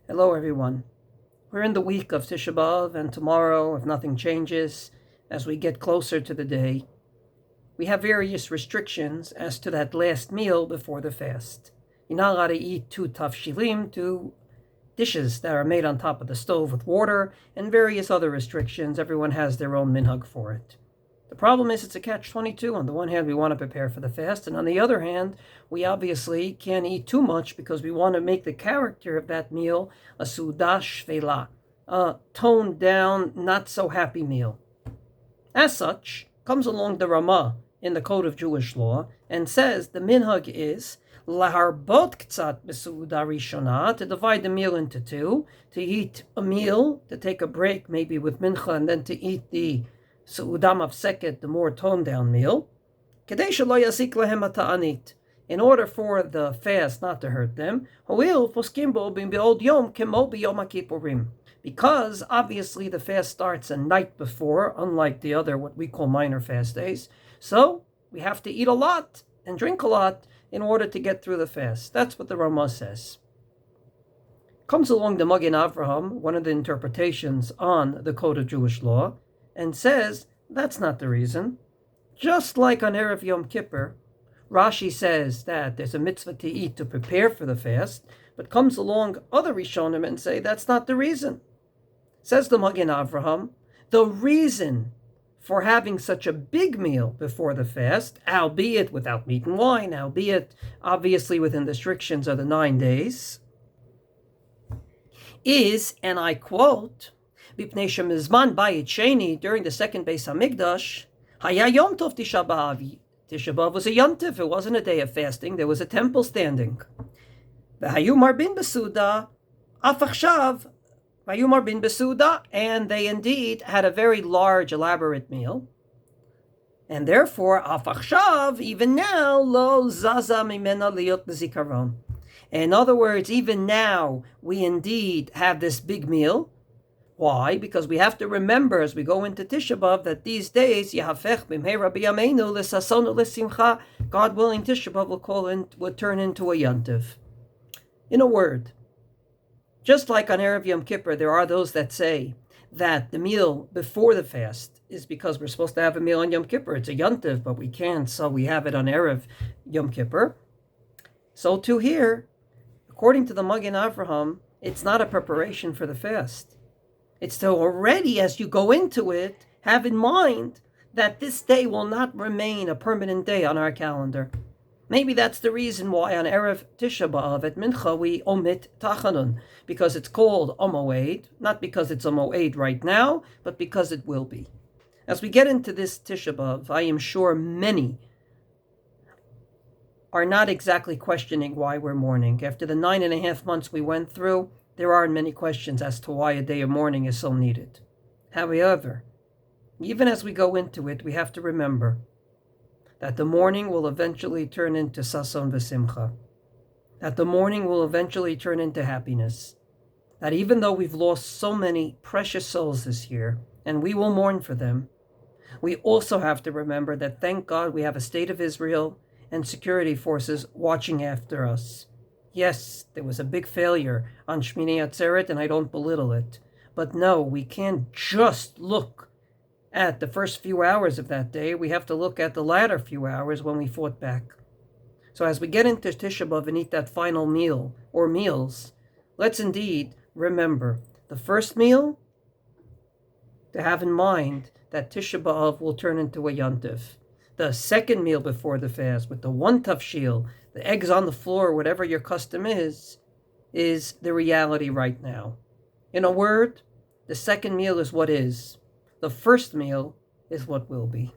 Hello, everyone. We're in the week of Tisha B'Av, and tomorrow, if nothing changes, as we get closer to the day, we have various restrictions as to that last meal before the fast. You're not allowed to eat two tafshilim, two dishes that are made on top of the stove with water, and various other restrictions. Everyone has their own minhag for it. The problem is it's a catch-22. On the one hand, we want to prepare for the fast, and on the other hand, we obviously can't eat too much because we want to make the character of that meal a sudah shvela, a toned down, not so happy meal. As such, comes along the Ramah in the Code of Jewish Law and says the minhag is laharbot ktsat b'sudah rishona, to divide the meal into two, to eat a meal, to take a break maybe with mincha, and then to eat the Su'udah mafseket, the more toned down meal, in order for the fast not to hurt them, because obviously the fast starts a night before, unlike the other, what we call minor fast days. So we have to eat a lot and drink a lot in order to get through the fast. That's what the Ramah says. Comes along the Magen Avraham, one of the interpretations on the Code of Jewish Law, and says that's not the reason. Just like on Erev Yom Kippur, Rashi says that there's a mitzvah to eat to prepare for the fast, but comes along other Rishonim and say that's not the reason. Says the Magen Avraham, the reason for having such a big meal before the fast, albeit without meat and wine, albeit obviously within the restrictions of the 9 days, is, and I quote, during the second Beis Hamikdash, Haya Yom Tov Tisha B'Av. Tisha B'Av was a Yom Tov. It wasn't a day of fasting. There was a temple standing. V'hayu marbin b'suda, afachshav, v'hayu marbin b'suda, and they indeed had a very large, elaborate meal. And therefore, afachshav, even now, lo zaza mimena liot b'zikaron. In other words, even now, we indeed have this big meal. Why? Because we have to remember as we go into Tisha B'Av that these days, Yahafech b'mheira b'yameinu l'sasonu l'simcha, God willing, Tisha B'Av will turn into a yontiv. In a word, just like on Erev Yom Kippur, there are those that say that the meal before the fast is because we're supposed to have a meal on Yom Kippur. It's a yontiv, but we can't, so we have it on Erev Yom Kippur. So too here, according to the Magen Avraham, it's not a preparation for the fast. It's to already, as you go into it, have in mind that this day will not remain a permanent day on our calendar. Maybe that's the reason why on Erev Tisha B'Av at Mincha we omit Tachanun, because it's called Omoed, not because it's a Moed right now, but because it will be. As we get into this Tisha B'Av, I am sure many are not exactly questioning why we're mourning. After the 9.5 months we went through, there are many questions as to why a day of mourning is so needed. However, even as we go into it, we have to remember that the mourning will eventually turn into sason v'simcha, that the mourning will eventually turn into happiness, that even though we've lost so many precious souls this year, and we will mourn for them, we also have to remember that, thank God, we have a state of Israel and security forces watching after us. Yes, there was a big failure on Shmini Atzeret, and I don't belittle it. But no, we can't just look at the first few hours of that day. We have to look at the latter few hours when we fought back. So as we get into Tisha B'Av and eat that final meal, or meals, let's indeed remember the first meal, to have in mind that Tisha B'Av will turn into a yontif. The second meal before the fast, with the one tafshil, the eggs on the floor, whatever your custom is the reality right now. In a word, the second meal is what is. The first meal is what will be.